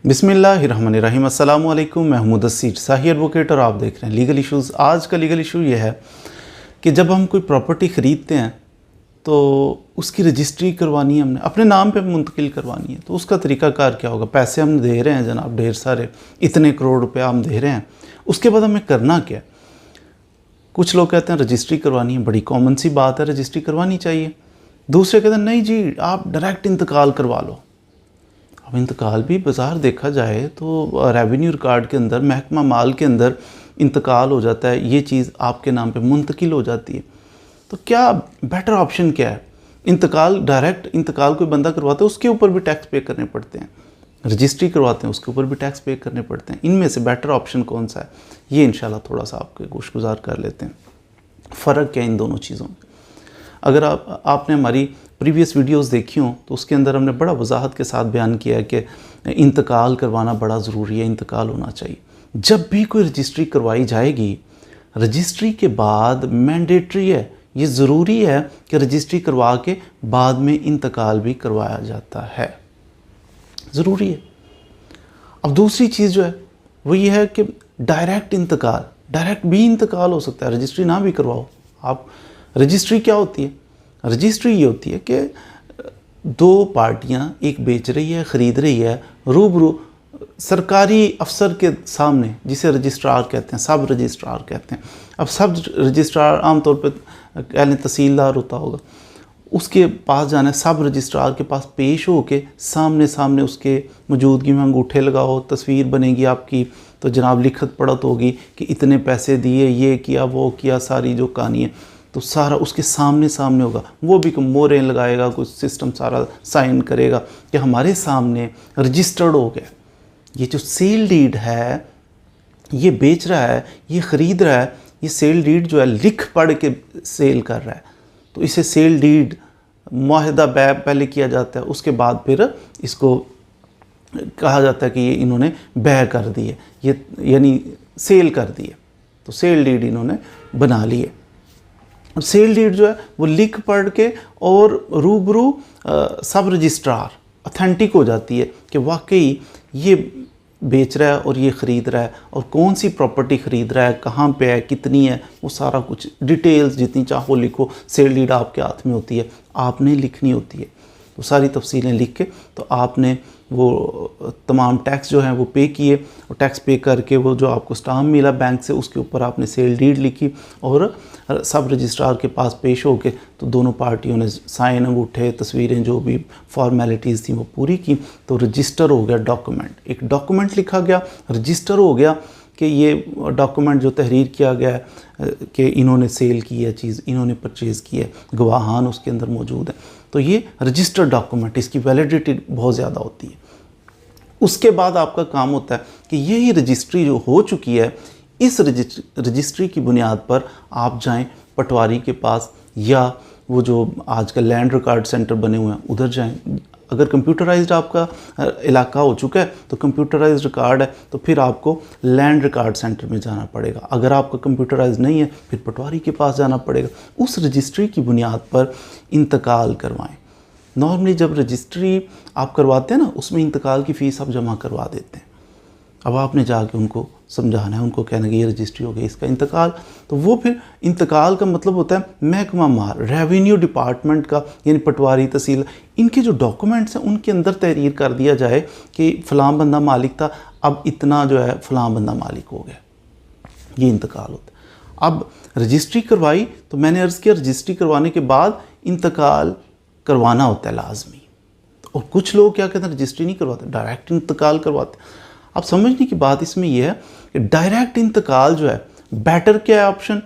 बिस्मिल्लाहिर्रहमानिर्रहीम। अस्सलामु अलैकुम। मैं मुदस्सिर शाही एडवोकेट और आप देख रहे हैं लीगल इश्यूज़। आज का लीगल इशू ये है कि जब हम कोई प्रॉपर्टी ख़रीदते हैं तो उसकी रजिस्ट्री करवानी है, हमने अपने नाम पे मुंतकिल करवानी है, तो उसका तरीक़ाकार क्या होगा। पैसे हम दे रहे हैं जनाब, ढेर सारे, इतने करोड़ रुपया हम दे रहे हैं, उसके बाद हमें करना क्या है। कुछ लोग कहते हैं रजिस्ट्री करवानी है, बड़ी कॉमन सी बात है, रजिस्ट्री करवानी चाहिए। दूसरे कहते हैं नहीं जी, आप डायरेक्ट इंतकाल करवा लो। अब इंतकाल भी बाज़ार देखा जाए तो रेवेन्यू रिकॉर्ड के अंदर, महकमा माल के अंदर इंतकाल हो जाता है, ये चीज़ आपके नाम पे मुंतकिल हो जाती है। तो क्या बेटर ऑप्शन क्या है। इंतकाल, डायरेक्ट इंतकाल कोई बंदा करवाता है उसके ऊपर भी टैक्स पे करने पड़ते हैं, रजिस्ट्री करवाते हैं उसके ऊपर भी टैक्स पे करने पड़ते हैं। इनमें से बेटर ऑप्शन कौन सा है, ये इंशाल्लाह थोड़ा सा आपके गोशगुजार कर लेते हैं। फ़र्क क्या है इन दोनों चीज़ों में। अगर आपने हमारी प्रीवियस वीडियोस देखी हों तो उसके अंदर हमने बड़ा वजाहत के साथ बयान किया है कि इंतकाल करवाना बड़ा ज़रूरी है, इंतकाल होना चाहिए। जब भी कोई रजिस्ट्री करवाई जाएगी, रजिस्ट्री के बाद मैंडेटरी है, ये ज़रूरी है कि रजिस्ट्री करवा के बाद में इंतकाल भी करवाया जाता है, ज़रूरी है। अब दूसरी चीज़ जो है वो ये है कि डायरेक्ट इंतकाल, डायरेक्ट भी इंतकाल हो सकता है, रजिस्ट्री ना भी करवाओ आप। रजिस्ट्री क्या होती है, रजिस्ट्री ये होती है कि दो पार्टियां, एक बेच रही है, ख़रीद रही है, रूबरू सरकारी अफसर के सामने, जिसे रजिस्ट्रार कहते हैं, सब रजिस्ट्रार कहते हैं। अब सब रजिस्ट्रार आमतौर पर कह लें तहसीलदार होता होगा, उसके पास जाना है, सब रजिस्ट्रार के पास पेश हो के सामने सामने उसके मौजूदगी में अंगूठे लगाओ, तस्वीर बनेगी आपकी, तो जनाब लिखत पढ़त होगी कि इतने पैसे दिए, ये किया, वो किया, सारी जो कहानी है तो सारा उसके सामने सामने होगा। वो भी मोहरें लगाएगा, कुछ सिस्टम सारा साइन करेगा कि हमारे सामने रजिस्टर्ड हो गया। ये जो सेल डीड है, ये बेच रहा है, ये ख़रीद रहा है, ये सेल डीड जो है लिख पढ़ के सेल कर रहा है, तो इसे सेल डीड मुआहदा बै पहले किया जाता है, उसके बाद फिर इसको कहा जाता है कि ये इन्होंने बै कर दी है, ये यानी सेल कर दी है, तो सेल डीड इन्होंने बना ली है। सेल डीड जो है वो लिख पढ़ के और रूबरू सब रजिस्ट्रार ऑथेंटिक हो जाती है कि वाकई ये बेच रहा है और ये ख़रीद रहा है, और कौन सी प्रॉपर्टी ख़रीद रहा है, कहाँ पे है, कितनी है, वो सारा कुछ डिटेल्स जितनी चाहो लिखो। सेल डीड आपके हाथ में होती है, आपने लिखनी होती है, तो सारी तफसीलें लिख के तो आपने वो तमाम टैक्स जो हैं वो पे किए, और टैक्स पे करके वो जो आपको स्टाम्प मिला बैंक से, उसके ऊपर आपने सेल डीड लिखी और सब रजिस्ट्रार के पास पेश हो के तो दोनों पार्टियों ने साइन, अंगूठे, तस्वीरें, जो भी फॉर्मेलिटीज़ थी वो पूरी की, तो रजिस्टर हो गया डॉक्यूमेंट। एक डॉक्यूमेंट लिखा गया, रजिस्टर हो गया कि ये डॉक्यूमेंट जो तहरीर किया गया है कि इन्होंने सेल की है चीज़, इन्होंने परचेज़ की है, गवाहान उसके अंदर मौजूद है, तो ये रजिस्टर्ड डॉक्यूमेंट, इसकी वैलिडिटी बहुत ज़्यादा होती है। उसके बाद आपका काम होता है कि यही रजिस्ट्री जो हो चुकी है, इस रजिस्ट्री की बुनियाद पर आप जाएं पटवारी के पास, या वो जो आजकल लैंड रिकॉर्ड सेंटर बने हुए हैं उधर जाएं। अगर कंप्यूटराइज्ड आपका इलाका हो चुका है तो कंप्यूटराइज्ड रिकॉर्ड है तो फिर आपको लैंड रिकॉर्ड सेंटर में जाना पड़ेगा। अगर आपका कंप्यूटराइज्ड नहीं है फिर पटवारी के पास जाना पड़ेगा। उस रजिस्ट्री की बुनियाद पर इंतकाल करवाएं। नॉर्मली जब रजिस्ट्री आप करवाते हैं ना, उसमें इंतकाल की फ़ीस आप जमा करवा देते हैं। अब आपने जाके उनको समझाना है, उनको कहना कि ये रजिस्ट्री हो गई, इसका इंतकाल, तो वो फिर इंतकाल का मतलब होता है महकमा माल, रेवेन्यू डिपार्टमेंट का, यानी पटवारी, तहसील, इनके जो डॉक्यूमेंट्स हैं उनके अंदर तहरीर कर दिया जाए कि फ़लाँ बंदा मालिक था, अब इतना जो है फ़लाँ बंदा मालिक हो गया, ये इंतकाल होता है। अब रजिस्ट्री करवाई तो मैंने अर्ज़ किया, रजिस्ट्री करवाने के बाद इंतकाल करवाना होता है लाजमी। और कुछ लोग क्या कहते हैं, रजिस्ट्री नहीं करवाते, डायरेक्ट इंतकाल करवाते। अब समझने की बात इसमें यह है कि डायरेक्ट इंतकाल जो है बेटर क्या है ऑप्शन,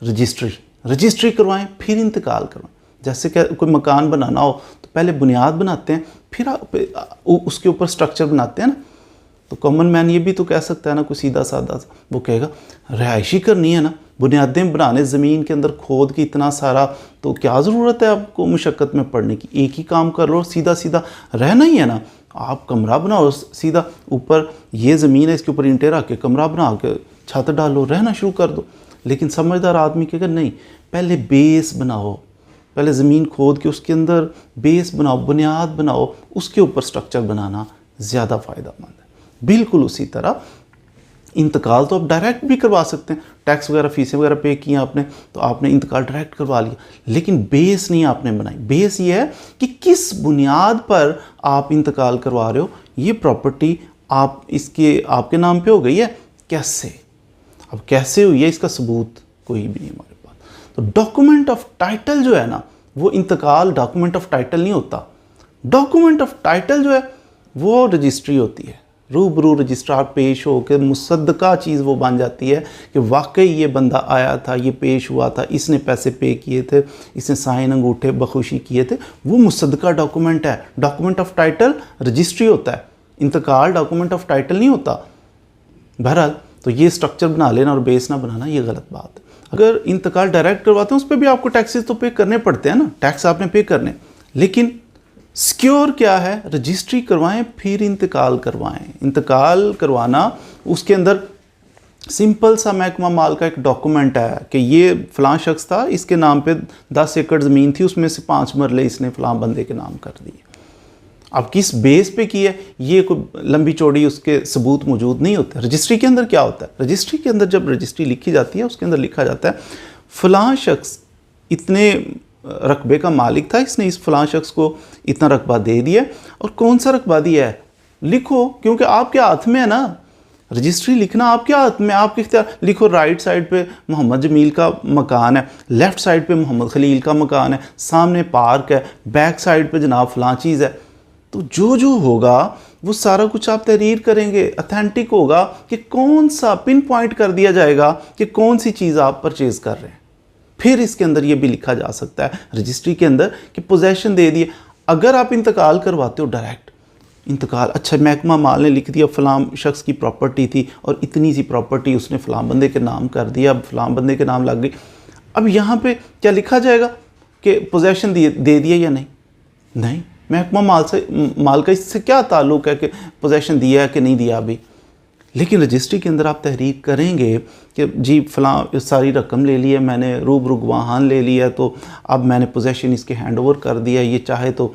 रजिस्ट्री करवाएं फिर इंतकाल करवाएं। जैसे कि कोई मकान बनाना हो तो पहले बुनियाद बनाते हैं, फिर उसके ऊपर स्ट्रक्चर बनाते हैं ना। तो कॉमन मैन ये भी तो कह सकता है ना, कोई सीधा साधा, वो कहेगा रिहायशी करनी है ना, बुनियादें बनाने ज़मीन के अंदर खोद के इतना सारा, तो क्या ज़रूरत है आपको मुशक्क़त में पड़ने की, एक ही काम कर लो, सीधा सीधा रहना ही है ना। आप कमरा बनाओ सीधा, ऊपर ये ज़मीन है, इसके ऊपर ईंटें रख के कमरा बना के छत डालो, रहना शुरू कर दो। लेकिन समझदार आदमी कहेगा नहीं, पहले बेस बनाओ, पहले ज़मीन खोद के उसके अंदर बेस बनाओ, बुनियाद बनाओ, उसके ऊपर स्ट्रक्चर बनाना ज़्यादा फ़ायदेमंद है। बिल्कुल उसी तरह इंतकाल तो आप डायरेक्ट भी करवा सकते हैं, टैक्स वगैरह फीसें वगैरह पे किया आपने तो आपने इंतकाल डायरेक्ट करवा लिया, लेकिन बेस नहीं आपने बनाई। बेस ये है कि किस बुनियाद पर आप इंतकाल करवा रहे हो, ये प्रॉपर्टी आप इसके आपके नाम पे हो गई है, कैसे, अब कैसे हुई है इसका सबूत कोई भी नहीं हमारे पास। तो डॉक्यूमेंट ऑफ टाइटल जो है ना, वो इंतकाल डॉक्यूमेंट ऑफ टाइटल नहीं होता। डॉक्यूमेंट ऑफ टाइटल जो है वो रजिस्ट्री होती है, रूबरू रजिस्ट्रार पेश हो के मुसद्दका चीज़ वो बन जाती है कि वाकई ये बंदा आया था, ये पेश हुआ था, इसने पैसे पे किए थे, इसने साइन अंगूठे बखुशी किए थे, वो मुसद्दका डॉक्यूमेंट है। डॉक्यूमेंट ऑफ टाइटल रजिस्ट्री होता है, इंतकाल डॉक्यूमेंट ऑफ टाइटल नहीं होता। बहरहाल तो ये स्ट्रक्चर बना लेना और बेस ना बनाना ये गलत बात है। अगर इंतकाल डायरेक्ट करवाते हैं उस पर भी आपको टैक्सेस तो पे करने पड़ते हैं ना, टैक्स आपने पे करने, लेकिन सिक्योर क्या है, रजिस्ट्री करवाएं फिर इंतकाल करवाएं। इंतकाल करवाना उसके अंदर सिंपल सा महकमा माल का एक डॉक्यूमेंट है कि ये फ़लाँ शख्स था, इसके नाम पे 10 एकड़ ज़मीन थी, उसमें से 5 मरले इसने फ़लाँ बंदे के नाम कर दिए। अब किस बेस पे की है, ये कोई लंबी चौड़ी उसके सबूत मौजूद नहीं होते। रजिस्ट्री के अंदर क्या होता है, रजिस्ट्री के अंदर जब रजिस्ट्री लिखी जाती है उसके अंदर लिखा जाता है फ़लाँ शख्स इतने रकबे का मालिक था, इसने इस फ़लाँ शख्स को इतना रकबा दे दिया, और कौन सा रकबा दिया है लिखो, क्योंकि आपके हाथ में है ना, रजिस्ट्री लिखना आपके हाथ में, आपके इख्तियार। लिखो राइट साइड पे मोहम्मद जमील का मकान है, लेफ़्ट साइड पे मोहम्मद खलील का मकान है, सामने पार्क है, बैक साइड पे जनाब फ़लाँ चीज़ है। तो जो जो होगा वो सारा कुछ आप तहरीर करेंगे, अथेंटिक होगा कि कौन सा पिन पॉइंट कर दिया जाएगा कि कौन सी चीज़ आप परचेज कर रहे हैं। फिर इसके अंदर ये भी लिखा जा सकता है रजिस्ट्री के अंदर कि पोजेशन दे दिए। अगर आप इंतकाल करवाते हो डायरेक्ट इंतकाल, अच्छा महकमा माल ने लिख दिया फ़लाँ शख्स की प्रॉपर्टी थी और इतनी सी प्रॉपर्टी उसने फ़लाँ बंदे के नाम कर दिया, अब फ़लाँ बंदे के नाम लग गई। अब यहाँ पे क्या लिखा जाएगा कि पोजेशन दे दिया या नहीं? नहीं, महकमा माल का इससे क्या ताल्लुक़ है कि पोजेशन दिया है कि नहीं दिया अभी। लेकिन रजिस्ट्री के अंदर आप तहरीर करेंगे कि जी फ़लाँ सारी रकम ले ली है मैंने, रूबरू गवाहान ले लिया है, तो अब मैंने पोजेशन इसके हैंड ओवर कर दिया, ये चाहे तो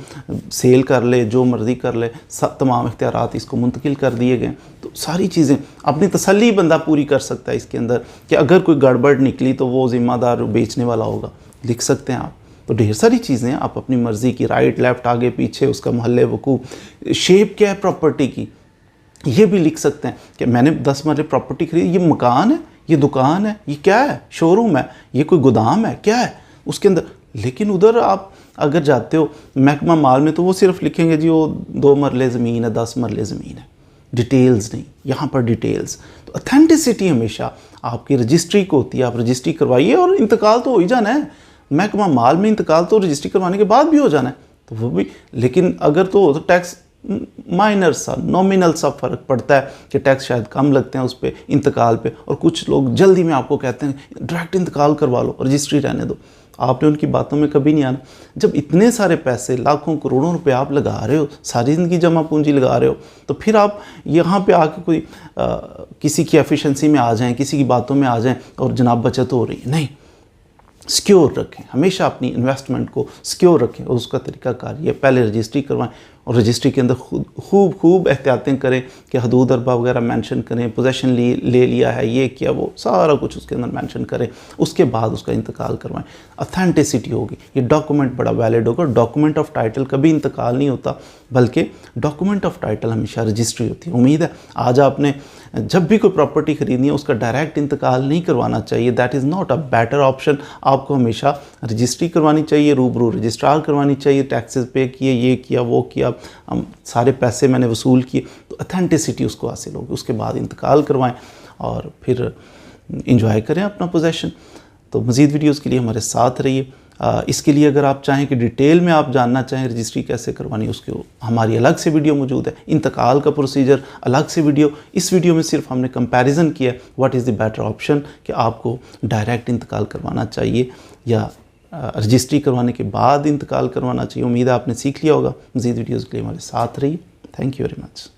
सेल कर ले, जो मर्ज़ी कर ले, सब तमाम इख्तियारात इसको मुंतकिल कर दिए गए। तो सारी चीज़ें अपनी तसल्ली बंदा पूरी कर सकता है इसके अंदर कि अगर कोई गड़बड़ निकली तो वो ज़िम्मेदार बेचने वाला होगा, लिख सकते हैं आप। तो ढेर सारी चीज़ें आप अपनी मर्ज़ी की, राइट लेफ़्ट आगे पीछे, उसका महल्ले वकूफ़, शेप क्या है प्रॉपर्टी की, ये भी लिख सकते हैं कि मैंने 10 मरले प्रॉपर्टी खरीदी, ये मकान है, ये दुकान है, ये क्या है, शोरूम है, ये कोई गोदाम है, क्या है उसके अंदर। लेकिन उधर आप अगर जाते हो महकमा माल में तो वो सिर्फ लिखेंगे जी वो 2 मरले ज़मीन है, 10 मरले ज़मीन है, डिटेल्स नहीं, यहाँ पर डिटेल्स। तो अथेंटिसिटी हमेशा आपकी रजिस्ट्री को होती है, आप रजिस्ट्री करवाइए और इंतकाल तो हो ही जाना है। महकमा माल में इंतकाल तो रजिस्ट्री करवाने के बाद भी हो जाना है, तो वो भी। लेकिन अगर तो टैक्स माइनर सा नॉमिनल सा फ़र्क पड़ता है कि टैक्स शायद कम लगते हैं उस पर इंतकाल पे, और कुछ लोग जल्दी में आपको कहते हैं डायरेक्ट इंतकाल करवा लो, रजिस्ट्री रहने दो। आपने उनकी बातों में कभी नहीं आना। जब इतने सारे पैसे लाखों करोड़ों रुपए आप लगा रहे हो, सारी ज़िंदगी जमा पूंजी लगा रहे हो, तो फिर आप यहाँ पे आके कोई किसी की एफिशिएंसी में आ जाएं, किसी की बातों में आ जाएं और जनाब बचत हो रही है, नहीं। सिक्योर रखें, हमेशा अपनी इन्वेस्टमेंट को सिक्योर रखें, और उसका तरीक़ाकार ये पहले रजिस्ट्री करवाएं, और रजिस्ट्री के अंदर खूब एहतियातें करें कि हदूद अरबा वगैरह मेंशन करें, पोजेशन ले लिया है, ये किया, वो सारा कुछ उसके अंदर मेंशन करें, उसके बाद उसका इंतकाल करवाएं। अथेंटिसिटी होगी, ये डॉक्यूमेंट बड़ा वैलिड होगा। डॉक्यूमेंट ऑफ टाइटल कभी इंतकाल नहीं होता, बल्कि डॉक्यूमेंट ऑफ टाइटल हमेशा रजिस्ट्री होती है। उम्मीद है आज आपने जब भी कोई प्रॉपर्टी खरीदनी है उसका डायरेक्ट इंतकाल नहीं करवाना चाहिए, that is not a better option. आपको हमेशा रजिस्ट्री करवानी चाहिए, रूबरू रजिस्ट्रार करवानी चाहिए, टैक्सेस पे किए, ये किया, वो किया, सारे पैसे मैंने वसूल किए, तो अथेंटिसिटी उसको हासिल होगी। उसके बाद इंतकाल करवाएं और फिर इंजॉय करें अपना पोजेशन। तो मज़ीद वीडियोज़ के लिए हमारे साथ रहिए। इसके लिए अगर आप चाहें कि डिटेल में आप जानना चाहें रजिस्ट्री कैसे करवानी, उसके हमारी अलग से वीडियो मौजूद है। इंतकाल का प्रोसीजर अलग से वीडियो। इस वीडियो में सिर्फ हमने कंपैरिजन किया what is the better option, कि आपको डायरेक्ट इंतकाल करवाना चाहिए या रजिस्ट्री करवाने के बाद इंतकाल करवाना चाहिए। उम्मीद है आपने सीख लिया होगा। मज़ीद वीडियोज़ के लिए हमारे साथ रहिए। Thank you very much.